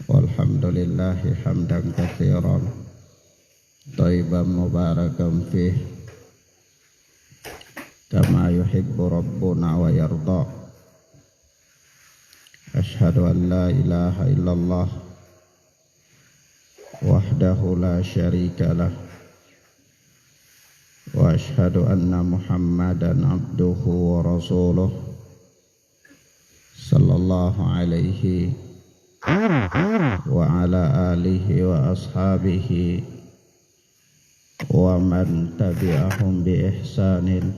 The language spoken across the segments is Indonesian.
Walhamdulillahi hamdan katsiran thayyiban mubarakan fih kama yuhibbu rabbuna wa yarda. Asyhadu an la ilaha illallah wahdahu la syarika lah wa asyhadu anna Muhammadan abduhu wa rasuluh sallallahu alaihi wa ala alihi wa ashabihi wa man tabi'ahum bi ihsanin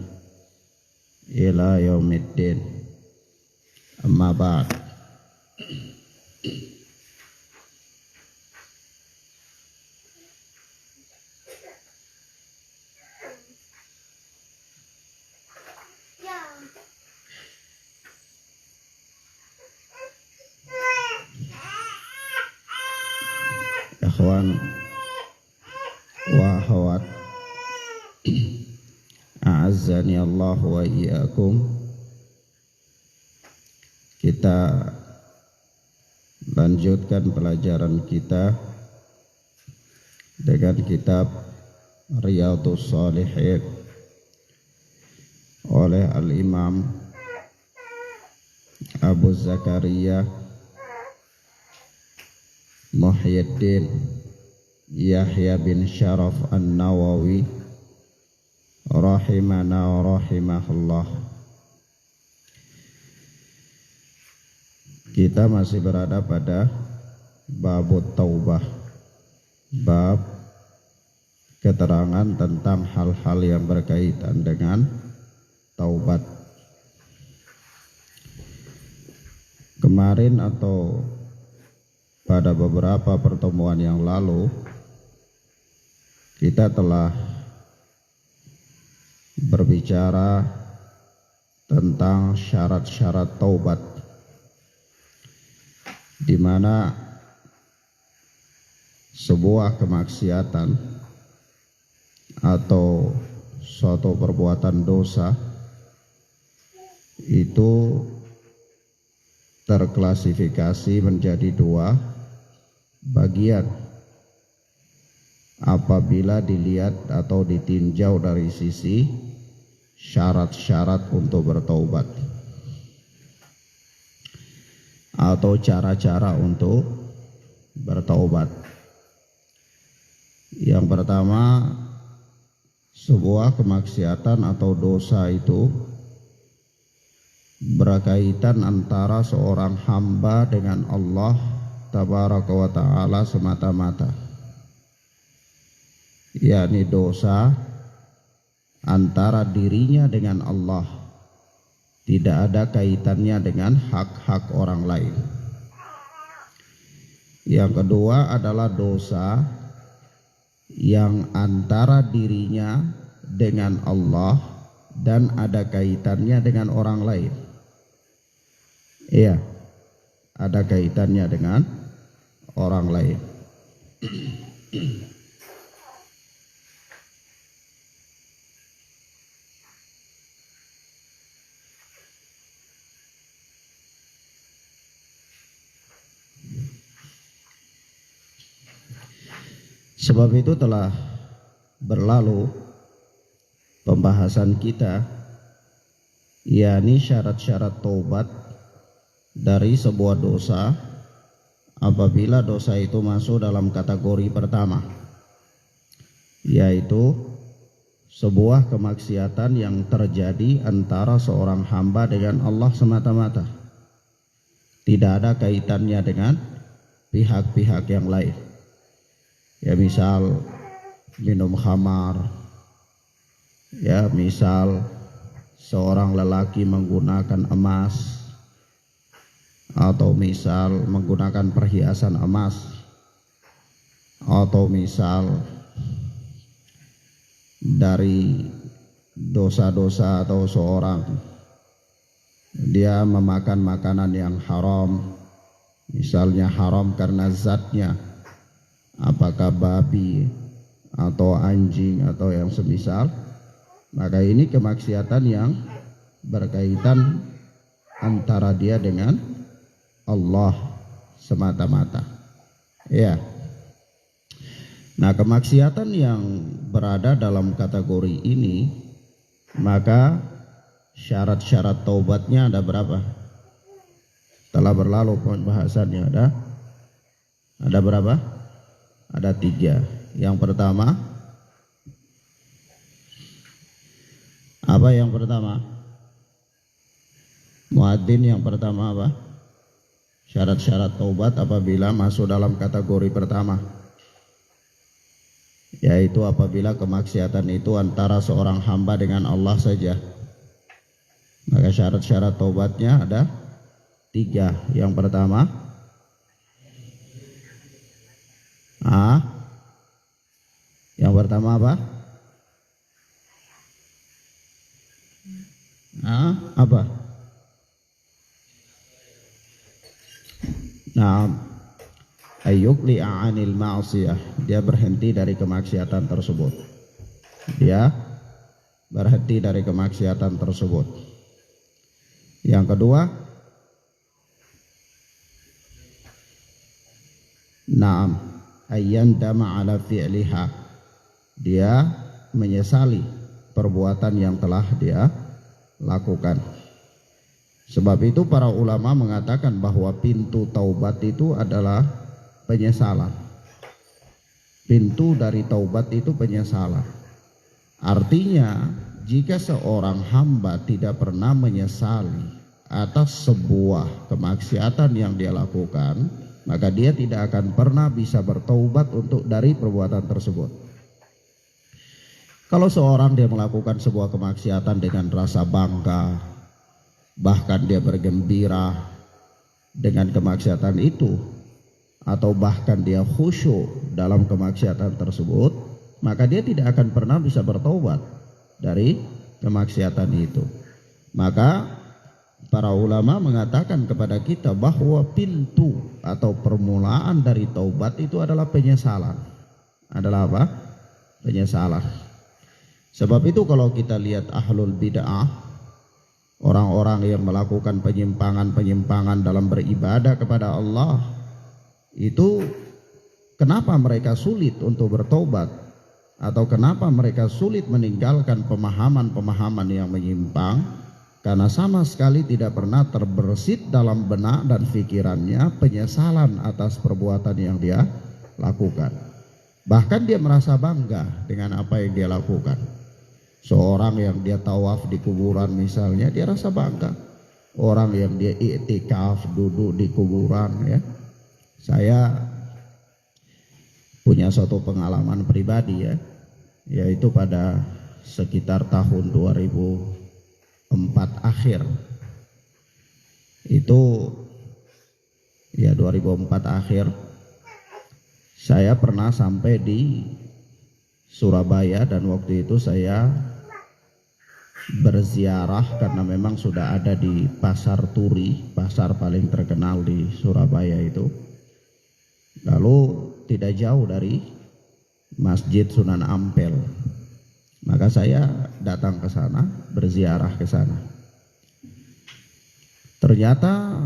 ila yaumiddin. Amma ba'd. Ikhwan wa akhwat, a'azzani Allah wa iyyakum. Kita lanjutkan pelajaran kita dengan kitab Riyadhus Shalihin oleh Al-Imam Abu Zakaria Muhyiddin Yahya bin Syaraf An-Nawawi rahimana wa rahimahullah. Kita masih berada pada bab taubah, bab keterangan tentang hal-hal yang berkaitan dengan taubat. Kemarin atau pada beberapa pertemuan yang lalu kita telah berbicara tentang syarat-syarat taubat, di mana sebuah kemaksiatan atau suatu perbuatan dosa itu terklasifikasi menjadi dua bagian apabila dilihat atau ditinjau dari sisi syarat-syarat untuk bertaubat atau cara-cara untuk bertaubat. Yang pertama, sebuah kemaksiatan atau dosa itu berkaitan antara seorang hamba dengan Allah Tabaraka wa ta'ala semata-mata, yakni dosa antara dirinya dengan Allah, tidak ada kaitannya dengan hak-hak orang lain. Yang kedua adalah dosa yang antara dirinya dengan Allah dan ada kaitannya dengan orang lain. Iya, ada kaitannya dengan orang lain. Sebab itu telah berlalu pembahasan kita, yakni syarat-syarat taubat dari sebuah dosa apabila dosa itu masuk dalam kategori pertama, yaitu sebuah kemaksiatan yang terjadi antara seorang hamba dengan Allah semata-mata, tidak ada kaitannya dengan pihak-pihak yang lain. Ya, misal minum khamar, ya misal seorang lelaki menggunakan emas, atau misal menggunakan perhiasan emas, atau misal dari dosa-dosa atau seorang dia memakan makanan yang haram, misalnya haram karena zatnya, apakah babi atau anjing atau yang semisal, maka ini kemaksiatan yang berkaitan antara dia dengan Allah semata-mata. Ya. Nah, kemaksiatan yang berada dalam kategori ini, maka syarat-syarat taubatnya ada berapa? Telah berlalu pembahasannya, ada berapa? Ada 3. Yang pertama, apa yang pertama? Muadzin yang pertama apa? Syarat-syarat taubat apabila masuk dalam kategori pertama, yaitu apabila kemaksiatan itu antara seorang hamba dengan Allah saja. Maka syarat-syarat taubatnya ada 3. Yang pertama, yang pertama apa? Apa? Nah, ayyukli'a 'anil ma'siyah, dia berhenti dari kemaksiatan tersebut. Dia berhenti dari kemaksiatan tersebut. Yang kedua, na'am, ayyandama 'ala fi'liha, dia menyesali perbuatan yang telah dia lakukan. Sebab itu para ulama mengatakan bahwa pintu taubat itu adalah penyesalan. Pintu dari taubat itu penyesalan. Artinya, jika seorang hamba tidak pernah menyesali atas sebuah kemaksiatan yang dia lakukan, maka dia tidak akan pernah bisa bertaubat dari perbuatan tersebut. Kalau seorang dia melakukan sebuah kemaksiatan dengan rasa bangga, bahkan dia bergembira dengan kemaksiatan itu, atau bahkan dia khusyuk dalam kemaksiatan tersebut, maka dia tidak akan pernah bisa bertaubat dari kemaksiatan itu. Maka para ulama mengatakan kepada kita bahwa pintu atau permulaan dari taubat itu adalah penyesalan. Adalah apa? Penyesalan. Sebab itu kalau kita lihat ahlul bid'ah, orang-orang yang melakukan penyimpangan-penyimpangan dalam beribadah kepada Allah, itu kenapa mereka sulit untuk bertobat, atau kenapa mereka sulit meninggalkan pemahaman-pemahaman yang menyimpang? Karena sama sekali tidak pernah terbersit dalam benak dan pikirannya penyesalan atas perbuatan yang dia lakukan. Bahkan dia merasa bangga dengan apa yang dia lakukan. Seorang yang dia tawaf di kuburan misalnya, dia rasa bangga. Orang yang dia i'tikaf duduk di kuburan, ya. Saya punya suatu pengalaman pribadi, ya, yaitu pada sekitar tahun 2004 akhir. Itu ya 2004 akhir, saya pernah sampai di Surabaya, dan waktu itu saya berziarah karena memang sudah ada di Pasar Turi, pasar paling terkenal di Surabaya itu. Lalu tidak jauh dari Masjid Sunan Ampel. Maka saya datang ke sana, berziarah ke sana. Ternyata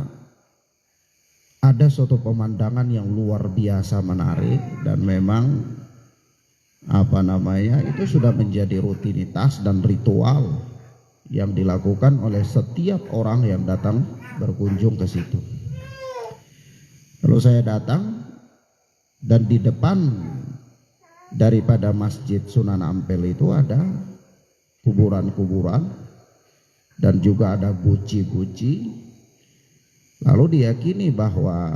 ada suatu pemandangan yang luar biasa menarik, dan memang itu sudah menjadi rutinitas dan ritual yang dilakukan oleh setiap orang yang datang berkunjung ke situ. Lalu saya datang, dan di depan daripada Masjid Sunan Ampel itu ada kuburan-kuburan dan juga ada guci-guci. Lalu diyakini bahwa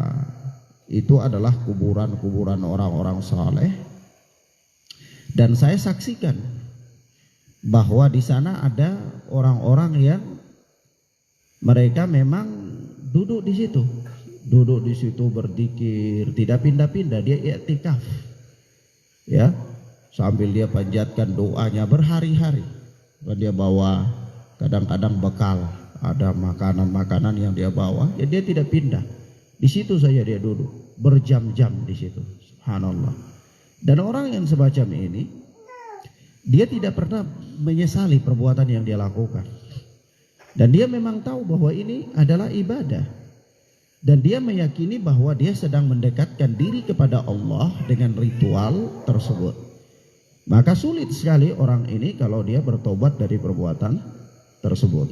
itu adalah kuburan-kuburan orang-orang saleh. Dan saya saksikan bahwa di sana ada orang-orang yang mereka memang duduk di situ berzikir, tidak pindah-pindah, dia i'tikaf, ya, sambil dia panjatkan doanya berhari-hari. Dan dia bawa kadang-kadang bekal, ada makanan-makanan yang dia bawa, ya dia tidak pindah. Di situ saja dia duduk berjam-jam di situ. Subhanallah. Dan orang yang semacam ini, dia tidak pernah menyesali perbuatan yang dia lakukan. Dan dia memang tahu bahwa ini adalah ibadah. dan dia meyakini bahwa dia sedang mendekatkan diri kepada Allah dengan ritual tersebut. Maka sulit sekali orang ini kalau dia bertobat dari perbuatan tersebut.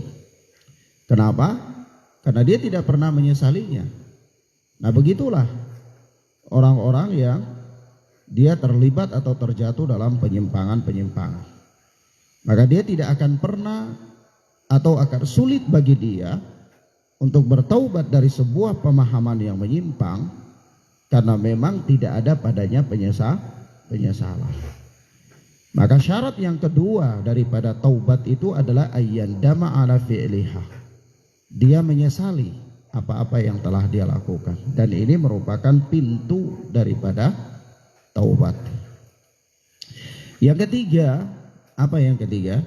Kenapa? Karena dia tidak pernah menyesalinya. Nah, begitulah orang-orang yang dia terlibat atau terjatuh dalam penyimpangan-penyimpangan. Maka dia tidak akan pernah atau akan sulit bagi dia untuk bertaubat dari sebuah pemahaman yang menyimpang, karena memang tidak ada padanya penyesalan. Maka syarat yang kedua daripada taubat itu adalah ayyandama ala fi'liha. Dia menyesali apa-apa yang telah dia lakukan, dan ini merupakan pintu daripada taubat. Yang ketiga, apa yang ketiga?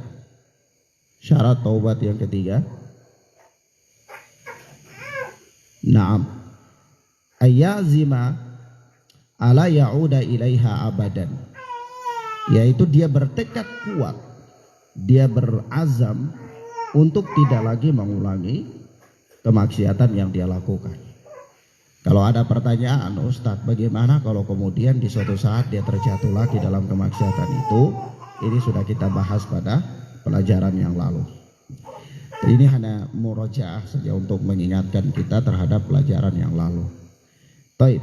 Syarat taubat yang ketiga. Naam. Ayyazima ala ya'uda ilaiha abadan. Yaitu dia bertekad kuat, dia berazam untuk tidak lagi mengulangi kemaksiatan yang dia lakukan. Kalau ada pertanyaan, Ustadz, bagaimana kalau kemudian di suatu saat dia terjatuh lagi dalam kemaksiatan itu? Ini sudah kita bahas pada pelajaran yang lalu. Ini hanya murojaah saja untuk mengingatkan kita terhadap pelajaran yang lalu. Baik.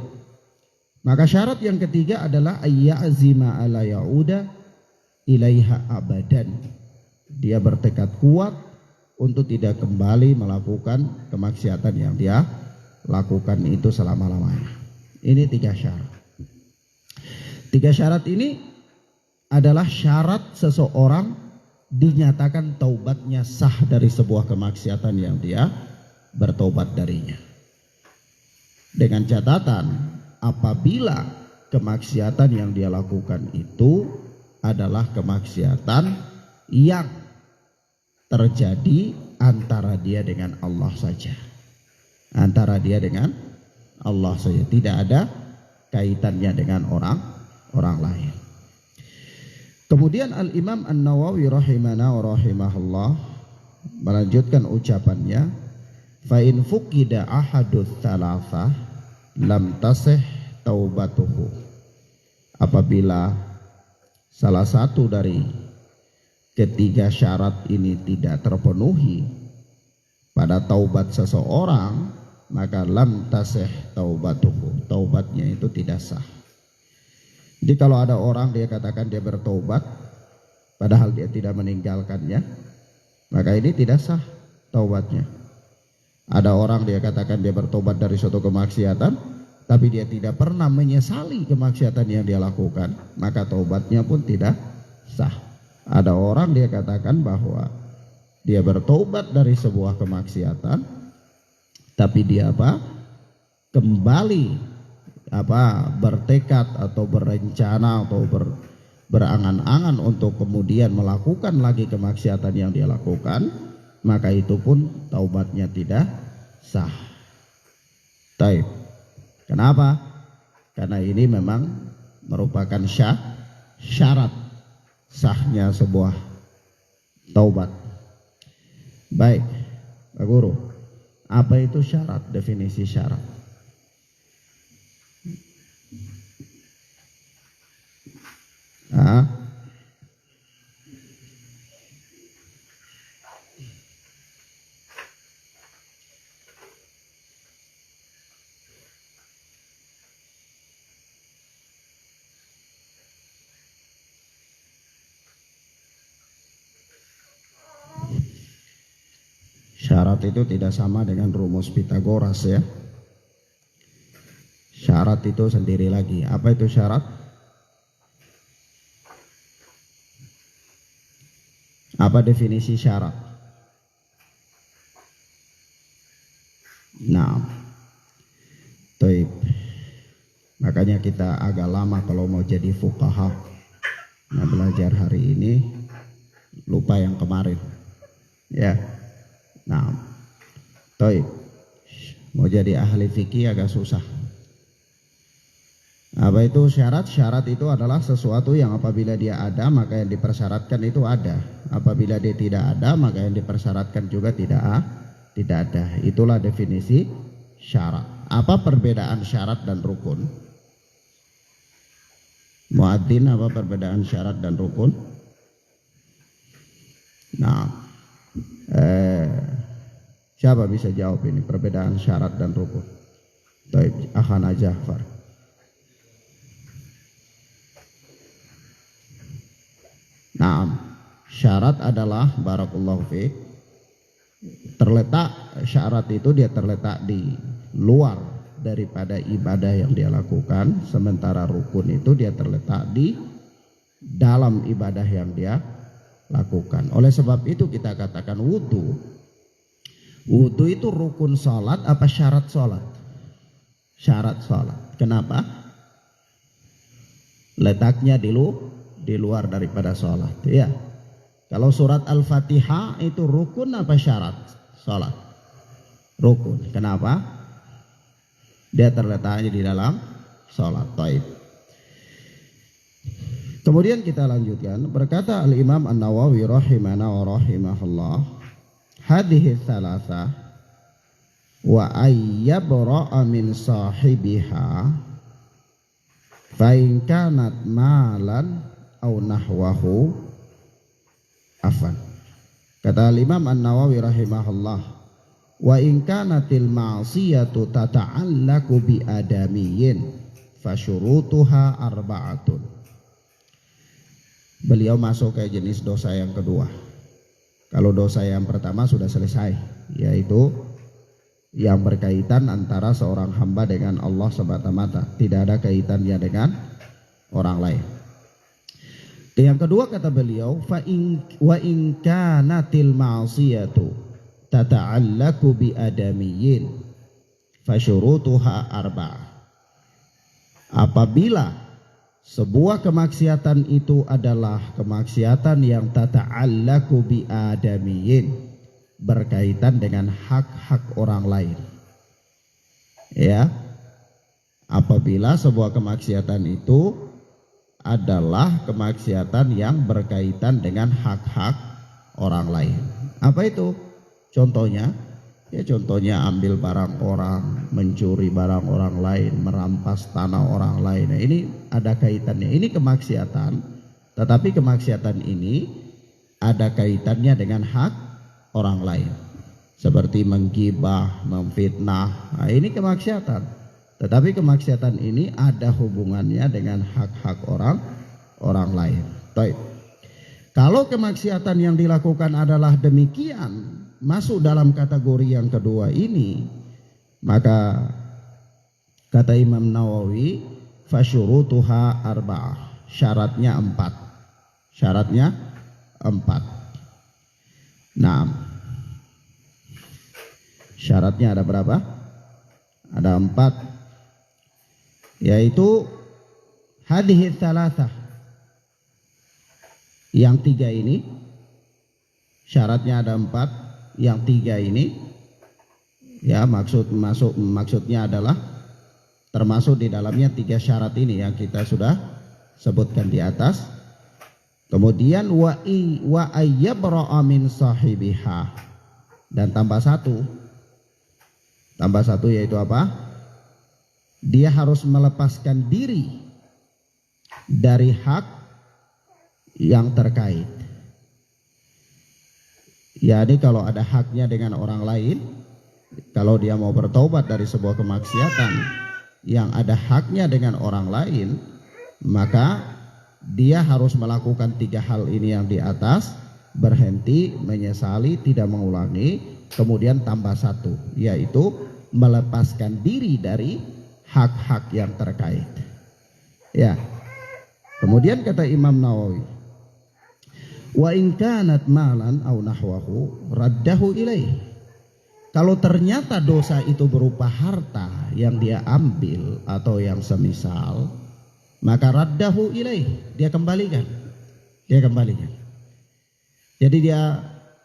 Maka syarat yang ketiga adalah ayyazima ala ya'uda ilaiha abadan. Dia bertekad kuat untuk tidak kembali melakukan kemaksiatan yang dia lakukan itu selama-lamanya. Ini 3 syarat. 3 syarat ini adalah syarat seseorang dinyatakan taubatnya sah dari sebuah kemaksiatan yang dia bertobat darinya. Dengan catatan, apabila kemaksiatan yang dia lakukan itu adalah kemaksiatan yang terjadi antara dia dengan Allah saja. Antara dia dengan Allah saja, tidak ada kaitannya dengan orang lain. Kemudian Al-Imam An-Nawawi rahimana wa rahimahullah melanjutkan ucapannya, fa in fuqida ahadus tsalatsa lam tasih taubatuhu. Apabila salah satu dari ketiga syarat ini tidak terpenuhi pada taubat seseorang, maka lam tasih taubatuhu, taubatnya itu tidak sah. Jadi kalau ada orang dia katakan dia bertobat padahal dia tidak meninggalkannya, maka ini tidak sah taubatnya. Ada orang dia katakan dia bertobat dari suatu kemaksiatan tapi dia tidak pernah menyesali kemaksiatan yang dia lakukan, maka taubatnya pun tidak sah. Ada orang dia katakan bahwa dia bertobat dari sebuah kemaksiatan tapi dia kembali bertekad atau berencana atau berangan-angan untuk kemudian melakukan lagi kemaksiatan yang dia lakukan, maka itu pun taubatnya tidak sah. Taib. Kenapa? Karena ini memang merupakan syarat sahnya sebuah taubat. Baik, Pak Guru, apa itu syarat? Definisi syarat. Syarat itu tidak sama dengan rumus Pitagoras ya. Syarat itu sendiri lagi. Apa itu syarat? Apa definisi syarat? Nah, taib. Makanya kita agak lama kalau mau jadi fuqaha. Nah, belajar hari ini lupa yang kemarin. Ya. Nah, taib. Mau jadi ahli fikih agak susah. Apa itu syarat? Syarat itu adalah sesuatu yang apabila dia ada maka yang dipersyaratkan itu ada. Apabila dia tidak ada maka yang dipersyaratkan juga tidak ada. Itulah definisi syarat. Apa perbedaan syarat dan rukun? Muadzin, apa perbedaan syarat dan rukun? Nah, siapa bisa jawab ini perbedaan syarat dan rukun? Baik, Akhana Ja'far. Nah, syarat adalah barakallahu fiik, terletak syarat itu dia terletak di luar daripada ibadah yang dia lakukan, sementara rukun itu dia terletak di dalam ibadah yang dia lakukan. Oleh sebab itu kita katakan wudu itu rukun sholat apa syarat sholat? Syarat sholat. Kenapa? Letaknya di luar daripada sholat. Ya. Kalau surat Al-Fatihah itu rukun apa syarat sholat? Rukun. Kenapa? Dia terletaknya di dalam sholat. Taib. Kemudian kita lanjutkan. Berkata Al-Imam An-Nawawi rahimana wa rahimahullah, hadhihi thalatha wa ayyabra'a min sahibiha fa in kanat malan aw nahwahu afan. Kata Imam An-Nawawi rahimahullah, wa in kanatil ma'siyatu tata'allaku bi adamiyyin fasyurutuha arba'atun. Beliau masuk ke jenis dosa yang kedua. Kalau dosa yang pertama sudah selesai, yaitu yang berkaitan antara seorang hamba dengan Allah semata-mata, tidak ada kaitannya dengan orang lain. Yang kedua kata beliau, wa in kanatil ma'siyatu tata'allaku bi adamiyyin fasyurutuha arba'ah. Apabila sebuah kemaksiatan itu adalah kemaksiatan yang tata'allaku bi adamiyyin, berkaitan dengan hak-hak orang lain. Ya. Apabila sebuah kemaksiatan itu adalah kemaksiatan yang berkaitan dengan hak-hak orang lain. Apa itu? Contohnya, ya contohnya ambil barang orang, mencuri barang orang lain, merampas tanah orang lain. Nah, ini ada kaitannya. Ini kemaksiatan, tetapi kemaksiatan ini ada kaitannya dengan hak orang lain. Seperti menggibah, memfitnah. Nah, ini kemaksiatan. Tetapi kemaksiatan ini ada hubungannya dengan hak-hak orang lain. Baik. Kalau kemaksiatan yang dilakukan adalah demikian, masuk dalam kategori yang kedua ini, maka kata Imam Nawawi, fasyurutuha arba'ah, syaratnya 4. Syaratnya 4. Nah, syaratnya ada berapa? Ada 4, yaitu hadhihi thalathah, yang 3 ini syaratnya ada 4, yang 3 ini ya maksudnya adalah termasuk di dalamnya 3 syarat ini yang kita sudah sebutkan di atas. Kemudian wa ayyabra'a min sahibiha, dan tambah satu yaitu apa? Dia harus melepaskan diri dari hak yang terkait. Yani kalau ada haknya dengan orang lain, kalau dia mau bertobat dari sebuah kemaksiatan yang ada haknya dengan orang lain, maka dia harus melakukan 3 hal ini yang di atas, berhenti, menyesali, tidak mengulangi, kemudian tambah 1, yaitu melepaskan diri dari hak-hak yang terkait. Ya. Kemudian kata Imam Nawawi, wa in kanat malan aw nahwahu raddahu ilaih. Kalau ternyata dosa itu berupa harta yang dia ambil atau yang semisal, maka raddahu ilaih, dia kembalikan. Jadi dia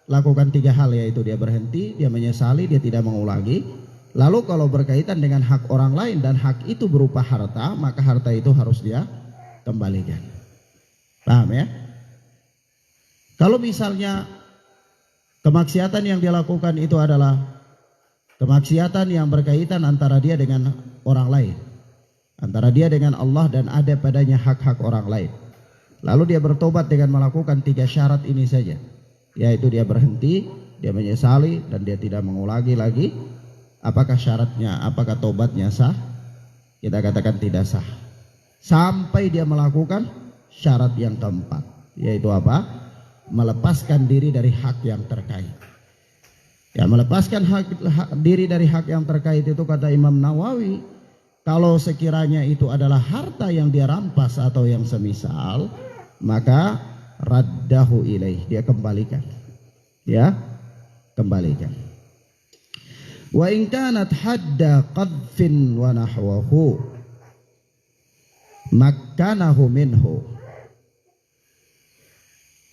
lakukan 3 hal, yaitu dia berhenti, dia menyesali, dia tidak mengulangi. Lalu kalau berkaitan dengan hak orang lain dan hak itu berupa harta, maka harta itu harus dia kembalikan. Paham ya? Kalau misalnya kemaksiatan yang dia lakukan itu adalah kemaksiatan yang berkaitan antara dia dengan orang lain, antara dia dengan Allah dan ada padanya hak-hak orang lain. Lalu dia bertobat dengan melakukan 3 syarat ini saja, yaitu dia berhenti, dia menyesali, dan dia tidak mengulangi lagi. Apakah syaratnya, apakah tobatnya sah? Kita katakan tidak sah sampai dia melakukan syarat yang keempat, yaitu apa? Melepaskan diri dari hak yang terkait. Ya, melepaskan diri dari hak yang terkait itu, kata Imam Nawawi, kalau sekiranya itu adalah harta yang dia rampas atau yang semisal, maka raddahu ilaih, dia kembalikan. Ya, kembalikan. Wa in kanat hadda qadfin wa nahwahu makkanahu minhu,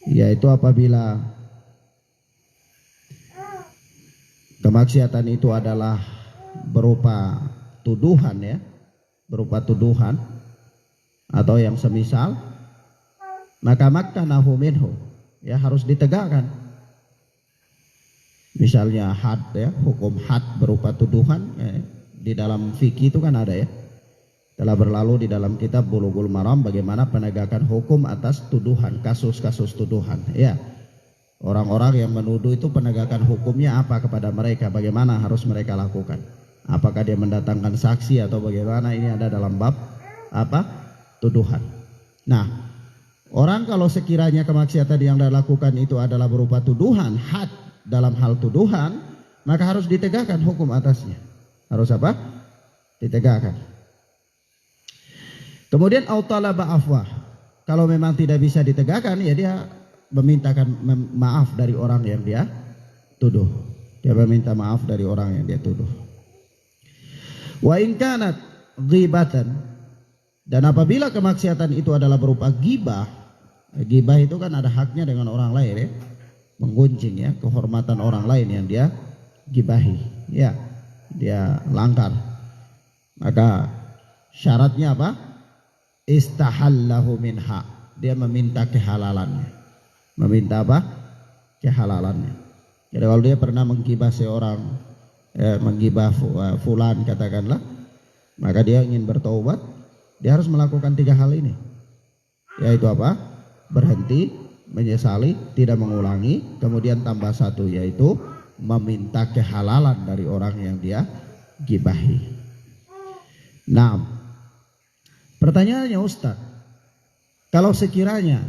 yaitu apabila kemaksiatan itu adalah berupa tuduhan, ya, berupa tuduhan atau yang semisal, maka makkanahu minhu, ya, harus ditegakkan. Misalnya had, ya, hukum had berupa tuduhan, di dalam fikih itu kan ada, ya, telah berlalu di dalam kitab Bulughul Maram bagaimana penegakan hukum atas tuduhan, kasus-kasus tuduhan, ya. Orang-orang yang menuduh itu penegakan hukumnya apa kepada mereka, bagaimana harus mereka lakukan, apakah dia mendatangkan saksi atau bagaimana, ini ada dalam bab apa? Tuduhan. Nah, orang kalau sekiranya kemaksiatan yang dia lakukan itu adalah berupa tuduhan, had dalam hal tuduhan, maka harus ditegakkan hukum atasnya. Harus apa? Ditegakkan. Kemudian autalaba afwah. Kalau memang tidak bisa ditegakkan, ya dia memintakan maaf dari orang yang dia tuduh. Dia meminta maaf dari orang yang dia tuduh. Wa in kanat ghibatan, dan apabila kemaksiatan itu adalah berupa ghibah. Ghibah itu kan ada haknya dengan orang lain, ya, menggunjing, ya, kehormatan orang lain yang dia gibahi, ya, dia langgar. Maka syaratnya apa? Istahallahu minha, dia meminta kehalalannya. Meminta apa? Kehalalannya. Jadi kalau dia pernah menggibah seorang, menggibah fulan katakanlah, maka dia ingin bertaubat, dia harus melakukan 3 hal ini, yaitu apa? Berhenti, menyesali, tidak mengulangi, kemudian tambah 1, yaitu meminta kehalalan dari orang yang dia gibahi. Nah, pertanyaannya, Ustaz, kalau sekiranya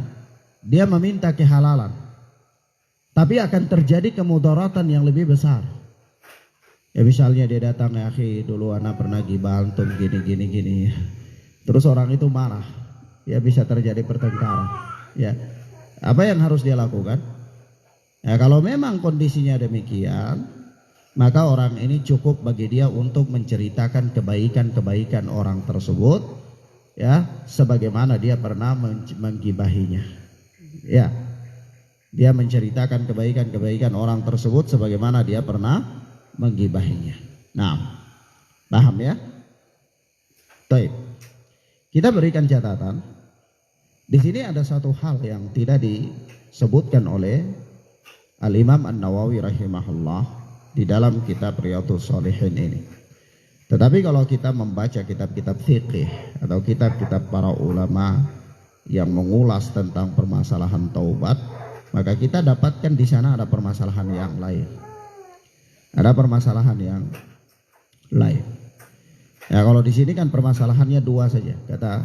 dia meminta kehalalan, tapi akan terjadi kemudaratan yang lebih besar, ya, misalnya dia datang, ya akhi, dulu anak pernah gibah antum gini, terus orang itu marah, ya, bisa terjadi pertengkaran, ya. Apa yang harus dia lakukan? Ya, kalau memang kondisinya demikian, maka orang ini cukup bagi dia untuk menceritakan kebaikan-kebaikan orang tersebut, ya, sebagaimana dia pernah menggibahinya, ya. Dia menceritakan kebaikan-kebaikan orang tersebut sebagaimana dia pernah menggibahinya. Nah, paham, ya? Baik. Kita berikan catatan. Di sini ada satu hal yang tidak disebutkan oleh Al-Imam An-Nawawi rahimahullah di dalam kitab Riyadhus Shalihin ini. Tetapi kalau kita membaca kitab-kitab fikih atau kitab-kitab para ulama yang mengulas tentang permasalahan taubat, maka kita dapatkan di sana ada permasalahan yang lain. Ada permasalahan yang lain. Ya, kalau di sini kan permasalahannya 2 saja, kata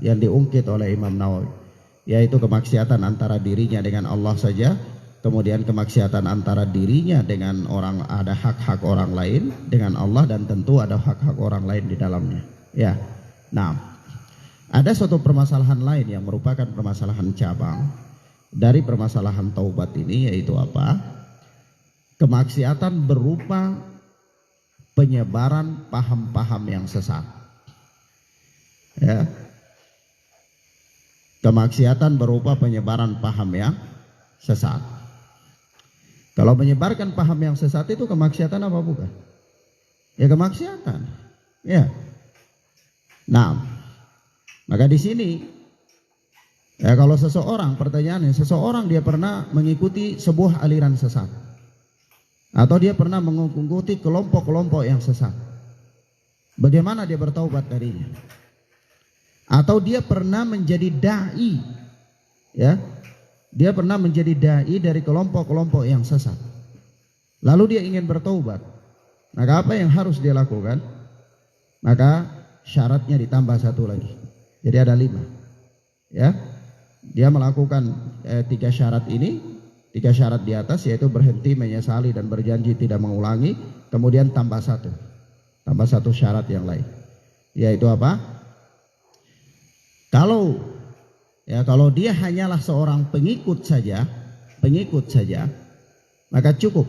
yang diungkit oleh Imam Nawawi, yaitu kemaksiatan antara dirinya dengan Allah saja, kemudian kemaksiatan antara dirinya dengan orang, ada hak-hak orang lain dengan Allah, dan tentu ada hak-hak orang lain di dalamnya, ya. Nah, ada suatu permasalahan lain yang merupakan permasalahan cabang dari permasalahan taubat ini, yaitu apa? Kemaksiatan berupa penyebaran paham-paham yang sesat, ya. Kemaksiatan berupa penyebaran paham yang sesat. Kalau menyebarkan paham yang sesat itu kemaksiatan apa bukan? Ya, kemaksiatan. Ya. Nah, maka di sini, ya, kalau seseorang, pertanyaannya, seseorang dia pernah mengikuti sebuah aliran sesat. atau dia pernah mengikuti kelompok-kelompok yang sesat. Bagaimana dia bertaubat darinya? Atau dia pernah menjadi dai, ya, dia pernah menjadi dai dari kelompok-kelompok yang sesat. Lalu dia ingin bertaubat. Maka apa yang harus dia lakukan? Maka syaratnya ditambah satu lagi. Jadi ada 5. Ya, dia melakukan 3 syarat ini, 3 syarat di atas, yaitu berhenti, menyesali, dan berjanji tidak mengulangi. Kemudian tambah satu syarat yang lain, yaitu apa? Kalau dia hanyalah seorang pengikut saja, maka cukup.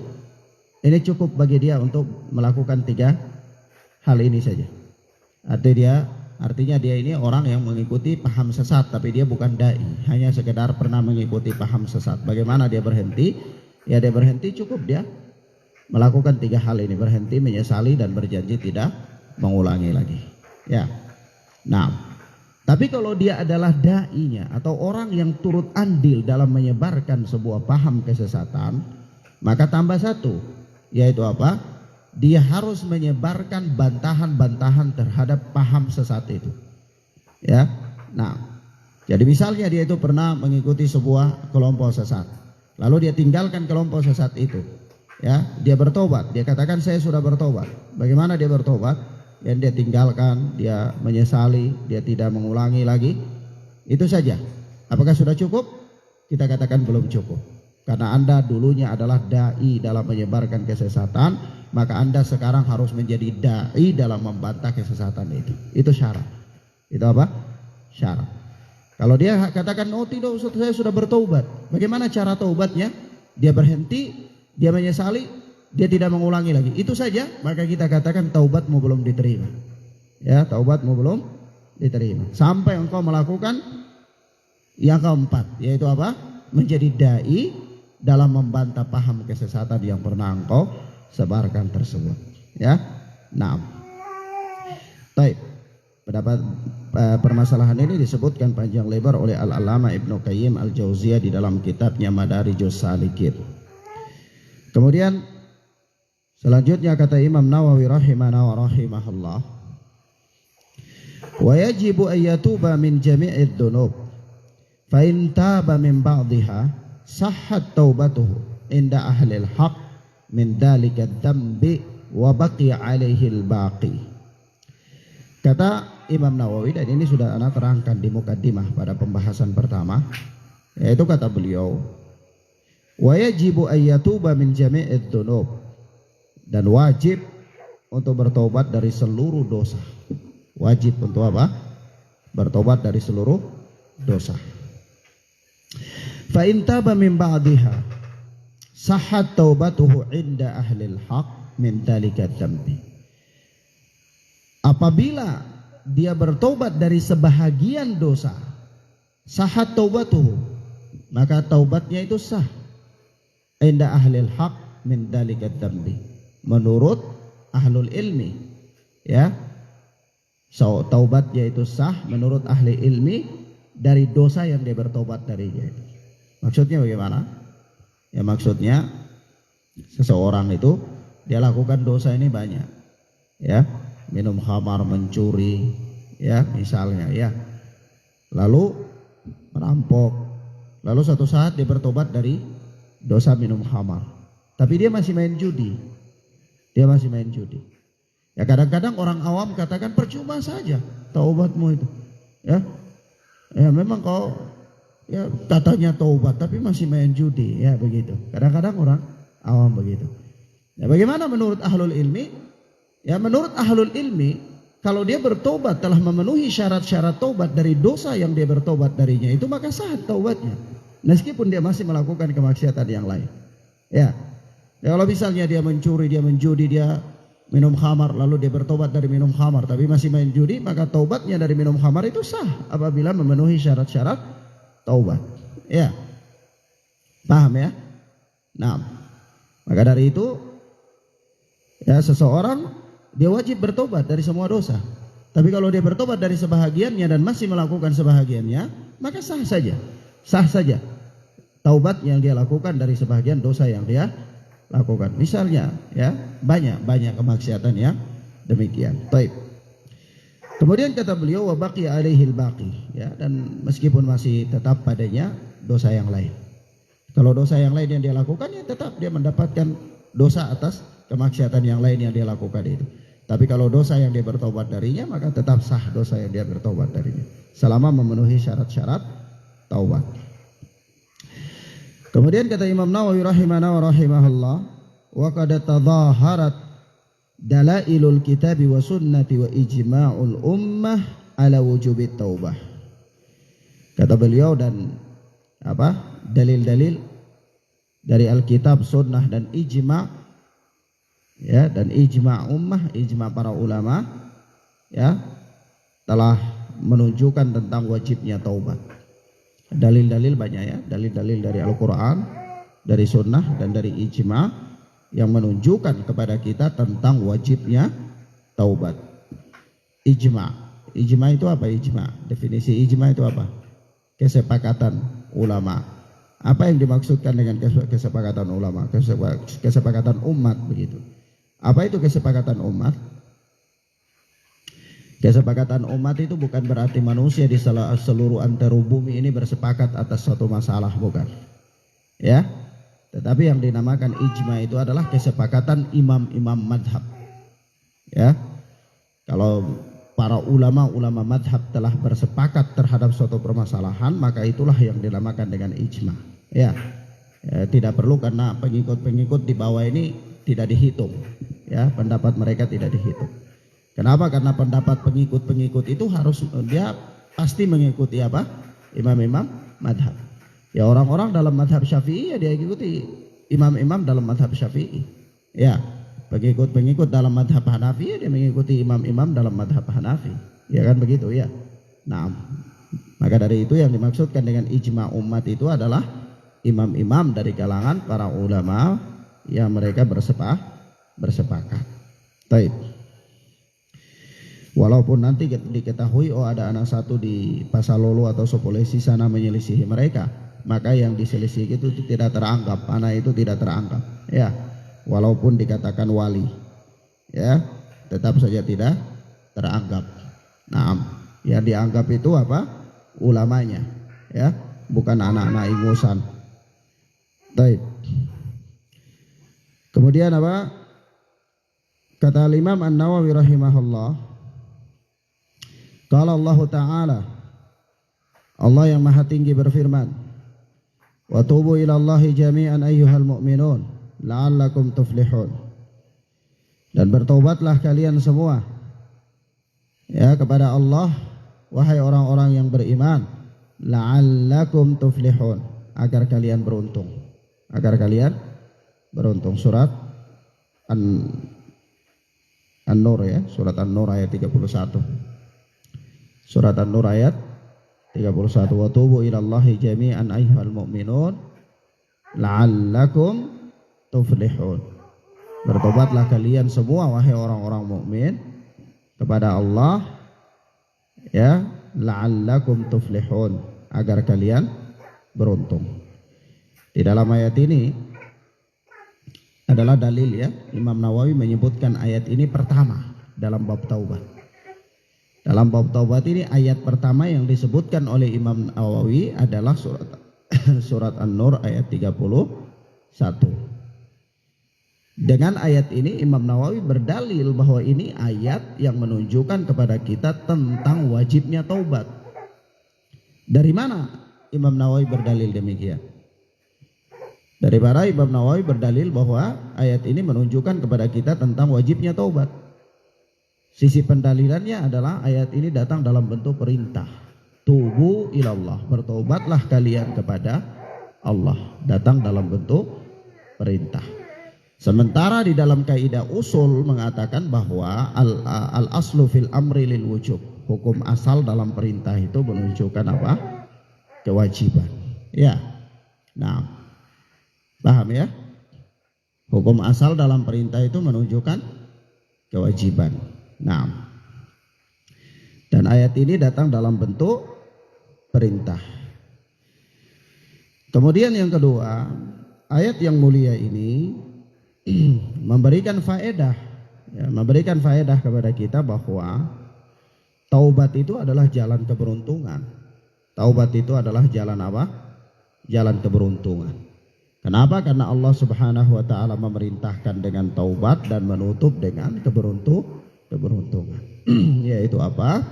Ini cukup bagi dia untuk melakukan 3 hal ini saja. Artinya dia ini orang yang mengikuti paham sesat, tapi dia bukan dai, hanya sekedar pernah mengikuti paham sesat. Bagaimana dia berhenti? Ya, dia berhenti cukup dia melakukan 3 hal ini: berhenti, menyesali, dan berjanji tidak mengulangi lagi. Ya. Nah, tapi kalau dia adalah dai-nya atau orang yang turut andil dalam menyebarkan sebuah paham kesesatan, maka tambah satu, yaitu apa? Dia harus menyebarkan bantahan-bantahan terhadap paham sesat itu. Ya. Nah, jadi misalnya dia itu pernah mengikuti sebuah kelompok sesat, lalu dia tinggalkan kelompok sesat itu. Ya, dia bertobat, dia katakan saya sudah bertobat. Bagaimana dia bertobat? Yang dia tinggalkan, dia menyesali, dia tidak mengulangi lagi. Itu saja. Apakah sudah cukup? Kita katakan belum cukup. Karena Anda dulunya adalah dai dalam menyebarkan kesesatan, maka Anda sekarang harus menjadi dai dalam membantah kesesatan itu. Itu syarat. Itu apa? Syarat. Kalau dia katakan, oh tidak Ustaz, saya sudah bertobat. Bagaimana cara taubatnya? Dia berhenti, dia menyesali, dia tidak mengulangi lagi. Itu saja, maka kita katakan taubatmu belum diterima. Ya, taubatmu belum diterima. Sampai engkau melakukan yang keempat, yaitu apa? Menjadi dai dalam membantah paham kesesatan yang pernah engkau sebarkan tersebut. Ya. Nah. Baik. Pendapat permasalahan ini disebutkan panjang lebar oleh Al-Allamah Ibnu Qayyim Al-Jauziyah di dalam kitabnya Madarijus Salikin. Kemudian selanjutnya kata Imam Nawawi rahimana wa rahimahullah, wa yajibu an yatuba min jami'id dzunub fa in taba min ba'dihha sahhat taubatuhu inda ahli al-haq min dhalika dzambi wa baqiya alaihi al-baqi. Kata Imam Nawawi, dan ini sudah ana terangkan di mukaddimah pada pembahasan pertama, yaitu kata beliau, wa yajibu an yatuba min jami'id dzunub, dan wajib untuk bertobat dari seluruh dosa. Wajib untuk apa? Bertobat dari seluruh dosa. Fa in taba min ba'diha sahhat taubatuhu inda ahlil haq min dalika dzambi. Apabila dia bertobat dari sebahagian dosa, sahhat taubatuhu, maka taubatnya itu sah. Inda ahlil haq min dalika dzambi, menurut ahlul ilmi. Ya. So, taubatnya itu sah menurut ahli ilmi dari dosa yang dia bertobat darinya. Maksudnya bagaimana? Ya, maksudnya seseorang itu dia lakukan dosa ini banyak. Ya, minum khamar, mencuri, ya, misalnya, ya. Lalu merampok. Lalu suatu saat dia bertobat dari dosa minum khamar. Tapi dia masih main judi. Dia masih main judi. Ya, kadang-kadang orang awam katakan percuma saja taubatmu itu. Ya. Ya, memang kau ya katanya taubat tapi masih main judi, ya begitu. Kadang-kadang orang awam begitu. Ya, bagaimana menurut ahlul ilmi? Ya, menurut ahlul ilmi, kalau dia bertobat telah memenuhi syarat-syarat taubat dari dosa yang dia bertobat darinya, itu maka sah taubatnya. Meskipun dia masih melakukan kemaksiatan yang lain. Ya. Ya, kalau misalnya dia mencuri, dia menjudi, dia minum khamar, lalu dia bertobat dari minum khamar tapi masih main judi, maka taubatnya dari minum khamar itu sah apabila memenuhi syarat-syarat taubat. Ya. Paham ya? Nah, maka dari itu ya, seseorang dia wajib bertobat dari semua dosa. Tapi kalau dia bertobat dari sebahagiannya dan masih melakukan sebahagiannya, maka sah saja. Sah saja taubat yang dia lakukan dari sebahagian dosa yang dia lakukan. Misalnya ya, banyak kemaksiatan yang demikian. Baik. Kemudian kata beliau wa baqi alaihil baqi, ya, dan meskipun masih tetap padanya dosa yang lain. Kalau dosa yang lain yang dia lakukan, ya tetap dia mendapatkan dosa atas kemaksiatan yang lain yang dia lakukan itu. Tapi kalau dosa yang dia bertobat darinya, maka tetap sah dosa yang dia bertobat darinya, selama memenuhi syarat-syarat taubat. Kemudian kata Imam Nawawi rahimahullah wa rahimahullah, wa qad tadhaharat dalailul kitabi wa sunnati wa ijma'ul ummah ala wujubit taubah. Kata beliau, dan dalil-dalil dari Alkitab, sunnah, dan ijma', ya, dan ijma' ummah, ijma' para ulama, ya, telah menunjukkan tentang wajibnya taubat. Dalil-dalil banyak, ya, dalil-dalil dari Al-Quran, dari sunnah, dan dari ijma' yang menunjukkan kepada kita tentang wajibnya taubat. Ijma' itu apa? Definisi ijma' itu apa? Kesepakatan ulama. Apa yang dimaksudkan dengan kesepakatan ulama? Kesepakatan umat, begitu. Apa itu kesepakatan umat? Kesepakatan umat itu bukan berarti manusia di seluruh antero bumi ini bersepakat atas suatu masalah, bukan. Ya, tetapi yang dinamakan ijma itu adalah kesepakatan imam-imam madhab. Ya, kalau para ulama madhab telah bersepakat terhadap suatu permasalahan, maka itulah yang dinamakan dengan ijma. Ya, tidak perlu, karena pengikut-pengikut di bawah ini tidak dihitung. Ya, pendapat mereka tidak dihitung. Kenapa? Karena pendapat pengikut-pengikut itu harus dia pasti mengikuti apa? Imam-imam madhab. Ya, orang-orang dalam madhab Syafi'i, ya dia ikuti imam-imam dalam madhab Syafi'i. Ya, pengikut-pengikut dalam madhab Hanafi, ya dia mengikuti imam-imam dalam madhab Hanafi. Ya kan begitu, ya. Nah, maka dari itu yang dimaksudkan dengan ijma' umat itu adalah imam-imam dari kalangan para ulama yang mereka bersepakat. Taib. Walaupun nanti diketahui ada anak satu di Pasalolo atau Sopolesi sana menyelisihi mereka, maka yang diselisih itu tidak teranggap, anak itu tidak teranggap. Ya, walaupun dikatakan wali, ya, tetap saja tidak teranggap. Nah, yang dianggap itu apa? Ulamanya, ya, bukan anak-anak ingusan. Baik. Kemudian apa? Kata Imam An-Nawawi rahimahullah, kalau Allah Ta'ala, Allah yang maha tinggi berfirman, wa tubu ilallahi jami'an ayyuhal mu'minun la'allakum tuflihun, dan bertobatlah kalian semua, ya, kepada Allah, wahai orang-orang yang beriman, la'allakum tuflihun, agar kalian beruntung, Surat An-Nur, ya, surat An-Nur ayat 31. Surat An-Nur ayat 31, wa tubu ilallahi jami'an ayyuhal mu'minun la'allakum tuflihun. Bertobatlah kalian semua wahai orang-orang mukmin kepada Allah, ya, la'allakum tuflihun, agar kalian beruntung. Di dalam ayat ini adalah dalil, ya, Imam Nawawi menyebutkan ayat ini pertama dalam bab taubat. Dalam bab taubat ini ayat pertama yang disebutkan oleh Imam Nawawi adalah surat An-Nur ayat 31. Dengan ayat ini Imam Nawawi berdalil bahwa ini ayat yang menunjukkan kepada kita tentang wajibnya taubat. Dari mana Imam Nawawi berdalil demikian? Dari para Imam Nawawi berdalil bahwa ayat ini menunjukkan kepada kita tentang wajibnya taubat. Sisi pendalilannya adalah ayat ini datang dalam bentuk perintah. Tubu ilallah, bertobatlah kalian kepada Allah. Datang dalam bentuk perintah. Sementara di dalam kaidah usul mengatakan bahwa al-aslu fil amri lil wujub. Hukum asal dalam perintah itu menunjukkan apa? Kewajiban. Ya. Nah, paham, ya? Hukum asal dalam perintah itu menunjukkan kewajiban. Nah, dan ayat ini datang dalam bentuk perintah. Kemudian yang kedua, ayat yang mulia ini memberikan faedah, ya, memberikan faedah kepada kita bahwa taubat itu adalah jalan keberuntungan. Taubat itu adalah jalan apa? Jalan keberuntungan. Kenapa? Karena Allah Subhanahu wa taala memerintahkan dengan taubat dan menutup dengan keberuntungan. Yaitu apa?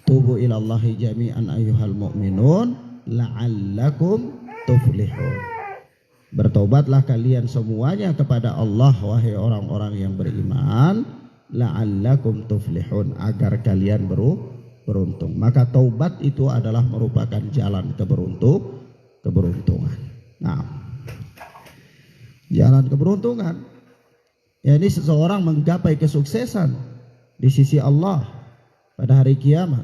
Tubu ilallahi jami'an ayyuhal mu'minun la'allakum tuflihun. Bertobatlah kalian semuanya kepada Allah wahai orang-orang yang beriman, la'allakum tuflihun, agar kalian beruntung. Maka taubat itu adalah merupakan jalan keberuntungan. Nah, jalan keberuntungan, ya, ini seseorang menggapai kesuksesan di sisi Allah pada hari kiamat,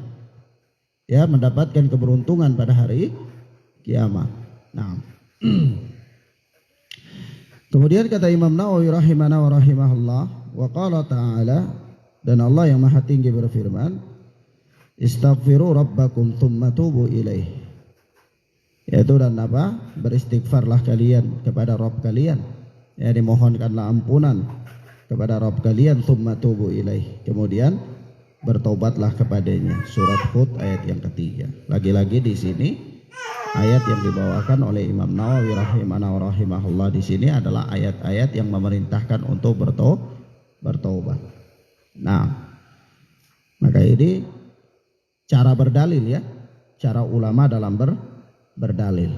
ya, mendapatkan keberuntungan pada hari kiamat. Nah, kemudian kata Imam Nawawi rahimana wa rahimahullah, wa qala ta'ala, dan Allah yang maha tinggi berfirman, istaghfiru rabbakum thumma tubu ilaih. Yaitu dan apa? Beristighfarlah kalian kepada Rabb kalian, ya, dimohonkanlah ampunan kepada Rabb kalian, thumma tubu ilaih, kemudian bertobatlah kepadanya. Surat Hud ayat yang ketiga. Lagi-lagi di sini ayat yang dibawakan oleh Imam Nawawi rahimahullah di sini adalah ayat-ayat yang memerintahkan untuk bertobat. Nah, maka ini cara berdalil, ya, cara ulama dalam berdalil,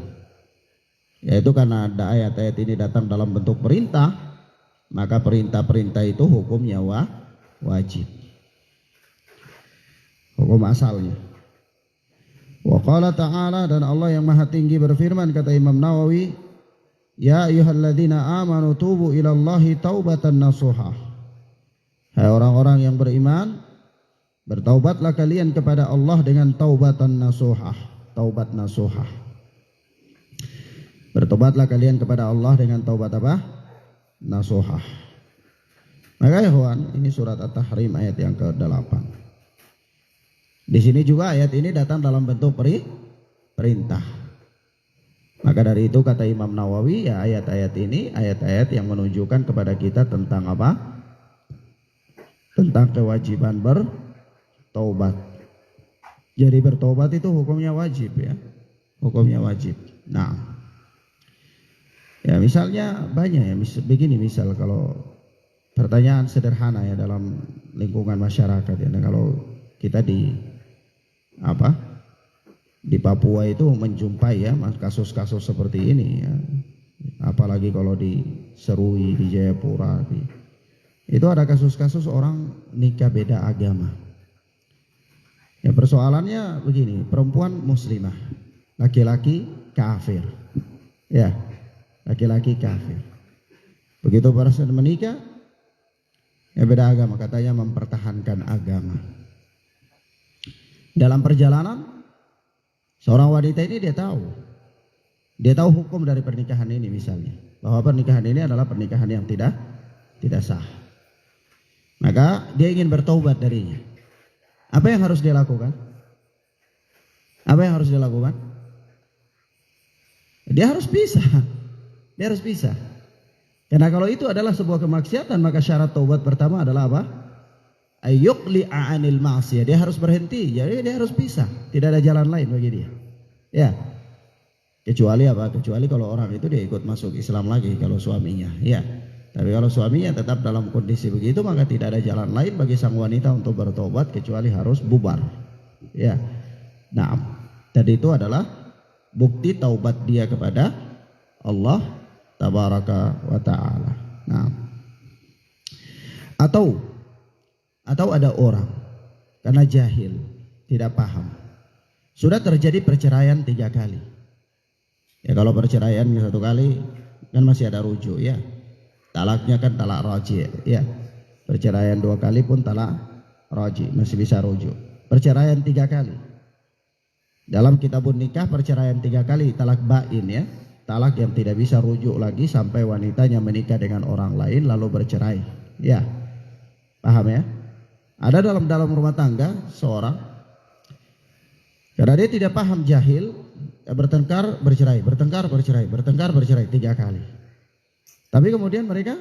yaitu karena ada ayat-ayat ini datang dalam bentuk perintah, maka perintah-perintah itu hukumnya wajib, hukum asalnya. Wa qala ta'ala, dan Allah yang maha tinggi berfirman, kata Imam Nawawi, ya ayyuhalladzina amanu tubu ilallahi taubatan nasuha. Hai orang-orang yang beriman, bertaubatlah kalian kepada Allah dengan taubatan nasuha, taubat nasuha. Bertobatlah kalian kepada Allah dengan taubat apa? Nasuha. Maka ikhwan, ini surat At-Tahrim ayat yang ke-8. Di sini juga ayat ini datang dalam bentuk perintah. Maka dari itu kata Imam Nawawi, ya, ayat-ayat ini ayat-ayat yang menunjukkan kepada kita tentang apa? Tentang kewajiban bertaubat. Jadi bertobat itu hukumnya wajib, ya. Hukumnya wajib. Nah, ya, misalnya banyak, ya, begini, misal kalau pertanyaan sederhana, ya, dalam lingkungan masyarakat, ya, nah, kalau kita di Papua itu menjumpai, ya, kasus-kasus seperti ini, ya, apalagi kalau di Serui, di Jayapura, itu ada kasus-kasus orang nikah beda agama. Ya, persoalannya begini, perempuan muslimah, laki-laki kafir, ya, laki-laki kafir. Begitu pada menikah, ya, beda agama, katanya mempertahankan agama. Dalam perjalanan, seorang wanita ini dia tahu hukum dari pernikahan ini, misalnya bahwa pernikahan ini adalah pernikahan yang tidak sah. Maka dia ingin bertobat darinya. Apa yang harus dia lakukan? Apa yang harus dia lakukan? Dia harus pisah. Dia harus pisah. Karena kalau itu adalah sebuah kemaksiatan, maka syarat taubat pertama adalah apa? Ayyuqli'a 'anil ma'siyah. Dia harus berhenti. Jadi dia harus pisah. Tidak ada jalan lain bagi dia. Ya. Kecuali apa? Kecuali kalau orang itu dia ikut masuk Islam lagi kalau suaminya. Ya. Tapi kalau suaminya tetap dalam kondisi begitu, maka tidak ada jalan lain bagi sang wanita untuk bertobat kecuali harus bubar. Ya. Nah, jadi itu adalah bukti taubat dia kepada Allah tabaraka wa ta'ala. Nah, atau ada orang karena jahil, tidak paham, sudah terjadi perceraian 3 kali. Ya, kalau perceraian 1 kali kan masih ada rujuk, ya. Talaknya kan talak raji', ya. Perceraian 2 kali pun talak raji', masih bisa rujuk. Perceraian 3 kali. Dalam kitabun nikah perceraian 3 kali talak bain, ya. Talak yang tidak bisa rujuk lagi sampai wanitanya menikah dengan orang lain lalu bercerai. Ya. Paham, ya? Ada dalam rumah tangga seorang, karena dia tidak paham, jahil, bertengkar bercerai 3 kali. Tapi kemudian mereka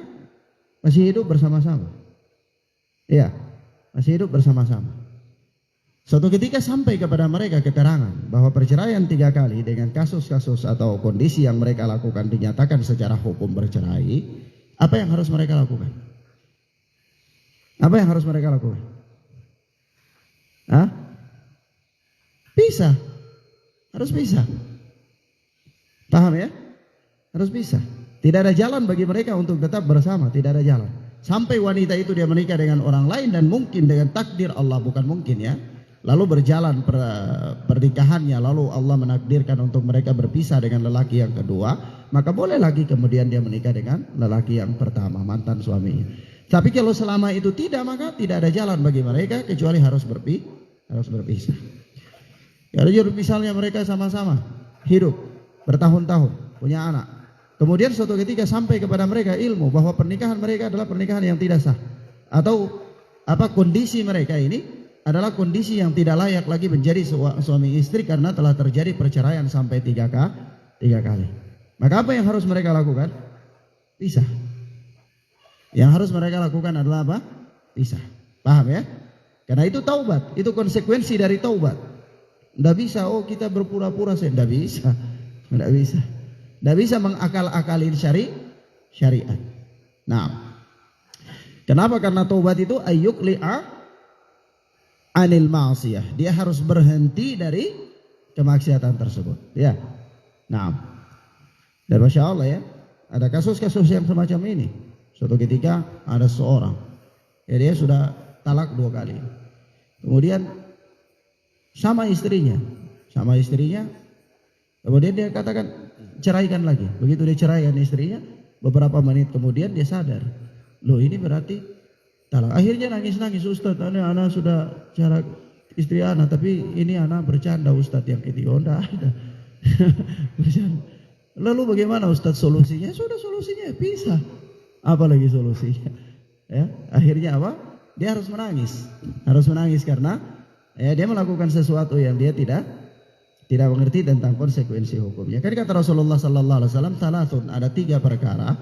masih hidup bersama-sama. Iya, masih hidup bersama-sama. Suatu ketika sampai kepada mereka keterangan bahwa perceraian 3 kali dengan kasus-kasus atau kondisi yang mereka lakukan dinyatakan secara hukum bercerai, apa yang harus mereka lakukan? Apa yang harus mereka lakukan? Hah? Bisa. Harus bisa. Paham ya? Harus bisa. Tidak ada jalan bagi mereka untuk tetap bersama, tidak ada jalan. Sampai wanita itu dia menikah dengan orang lain dan mungkin dengan takdir Allah, bukan mungkin ya. Lalu berjalan pernikahannya, lalu Allah menakdirkan untuk mereka berpisah dengan lelaki yang kedua, maka boleh lagi kemudian dia menikah dengan lelaki yang pertama, mantan suaminya. Tapi kalau selama itu tidak, maka tidak ada jalan bagi mereka kecuali harus berpisah. Ya, misalnya mereka sama-sama hidup bertahun-tahun, punya anak. Kemudian suatu ketika sampai kepada mereka ilmu bahwa pernikahan mereka adalah pernikahan yang tidak sah, atau kondisi mereka ini adalah kondisi yang tidak layak lagi menjadi suami istri karena telah terjadi perceraian sampai 3 kali. Maka apa yang harus mereka lakukan? Pisah. Yang harus mereka lakukan adalah apa? Pisah. Paham ya? Karena itu taubat, itu konsekuensi dari taubat. Tidak bisa, kita berpura-pura saya. Tidak bisa. Tidak bisa. Tidak bisa mengakal-akalin syariat. Nah, kenapa? Karena taubat itu ayyukli'a anil ma'asiyah. Dia harus berhenti dari kemaksiatan tersebut. Ya. Nah, dan Masya Allah ya, ada kasus-kasus yang semacam ini. Suatu ketika ada seorang, ya dia sudah talak 2 kali. Kemudian sama istrinya. Kemudian dia katakan ceraikan lagi. Begitu dia ceraikan istrinya, beberapa menit kemudian dia sadar, loh ini berarti talak. Akhirnya nangis-nangis, Ustaz, anak sudah cara istri anak, tapi ini anak bercanda Ustaz yang ketiga. Enggak ada. Bercanda. Lalu bagaimana Ustaz solusinya? Sudah solusinya pisah. Apa lagi solusinya? Ya, akhirnya apa? Dia harus menangis karena dia melakukan sesuatu yang dia tidak mengerti tentang konsekuensi hukumnya. Kan kata Rasulullah sallallahu alaihi wasallam, salatun, ada 3 perkara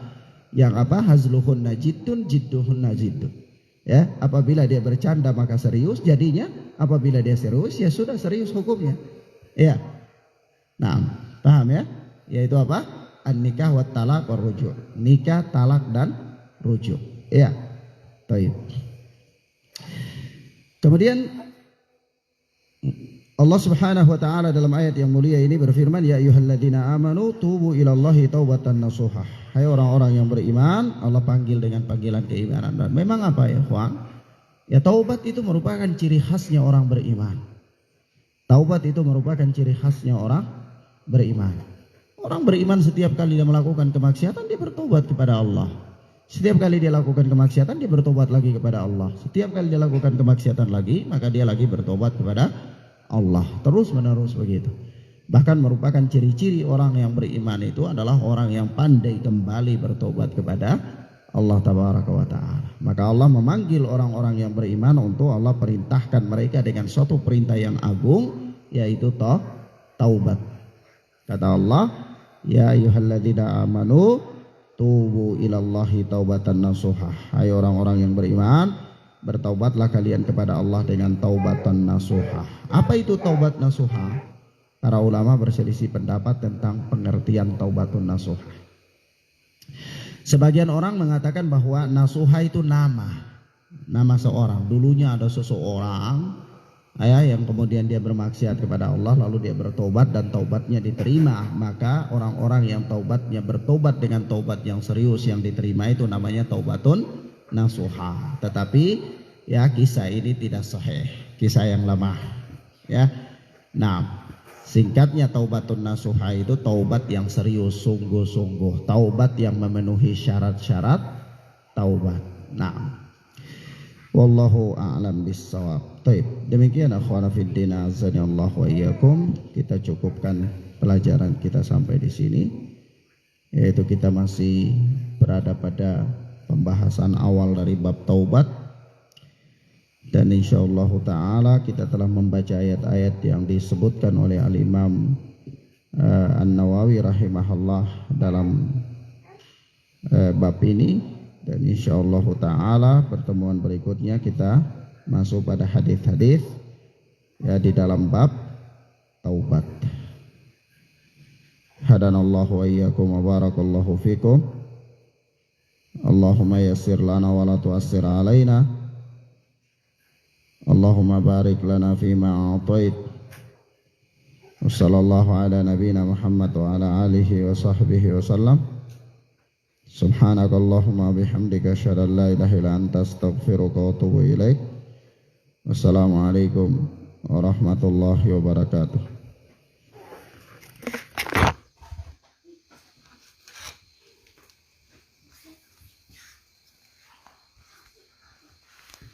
yang hazluhun najidun jidduhun najidun. Ya, apabila dia bercanda maka serius jadinya, apabila dia serius ya sudah serius hukumnya. Ya. Nah, paham ya? Yaitu apa? An-nikah wat talaq war rujuk. Nikah, talak dan rujuk. Ya. Baik. Kemudian Allah Subhanahu wa taala dalam ayat yang mulia ini berfirman, ya ayyuhalladzina amanu tubu ilallahi taubatan nasuha. Hai orang-orang yang beriman, Allah panggil dengan panggilan keimanan. Dan memang apa ya, Juan? Ya, taubat itu merupakan ciri khasnya orang beriman. Taubat itu merupakan ciri khasnya orang beriman. Orang beriman setiap kali dia melakukan kemaksiatan dia bertobat kepada Allah. Setiap kali dia lakukan kemaksiatan dia bertobat lagi kepada Allah. Setiap kali dia lakukan kemaksiatan lagi, maka dia lagi bertobat kepada Allah. Terus menerus begitu. Bahkan merupakan ciri-ciri orang yang beriman itu adalah orang yang pandai kembali bertobat kepada Allah Tabaraka wa Ta'ala. Maka Allah memanggil orang-orang yang beriman untuk Allah perintahkan mereka dengan suatu perintah yang agung, yaitu taubat. Kata Allah, ya ayyuhalladzina amanu tubu ilallahi taubatan nasuha. Hai orang-orang yang beriman, bertaubatlah kalian kepada Allah dengan taubatan nasuha. Apa itu taubat nasuha? Para ulama berselisih pendapat tentang pengertian taubatun nasuha. Sebagian orang mengatakan bahwa nasuha itu nama seorang. Dulunya ada seseorang yang kemudian dia bermaksiat kepada Allah, lalu dia bertobat dan taubatnya diterima. Maka orang-orang yang taubatnya bertobat dengan taubat yang serius yang diterima itu namanya taubatun nasuha. Tetapi ya kisah ini tidak sahih, kisah yang lemah. Ya, nah singkatnya taubatun nasuha itu taubat yang serius, sungguh-sungguh, taubat yang memenuhi syarat-syarat taubat. Nah, wallahu a'lam bissawab. Baik, demikian akhwana fiddin azanillah wa iyyakum. Kita cukupkan pelajaran kita sampai di sini. Yaitu kita masih berada pada pembahasan awal dari bab taubat. Dan insyaallah ta'ala kita telah membaca ayat-ayat yang disebutkan oleh Al-Imam An-Nawawi rahimahullah dalam bab ini, dan insyaallah ta'ala pertemuan berikutnya kita masuk pada hadis-hadis ya di dalam bab taubat. Hadanallahu wa iyyakum wa barakallahu fikum. Allahumma yassir lana wa la tu'assir alaina. Allahumma barik lana fima a'tait. Wassallallahu ala nabina Muhammad wa ala alihi wa sahbihi wa sallam. Subhanakallahumma bihamdika asyhadu an la ilaha illa anta astaghfiruka wa atubu ilaik. Wassalamualaikum warahmatullahi wabarakatuh.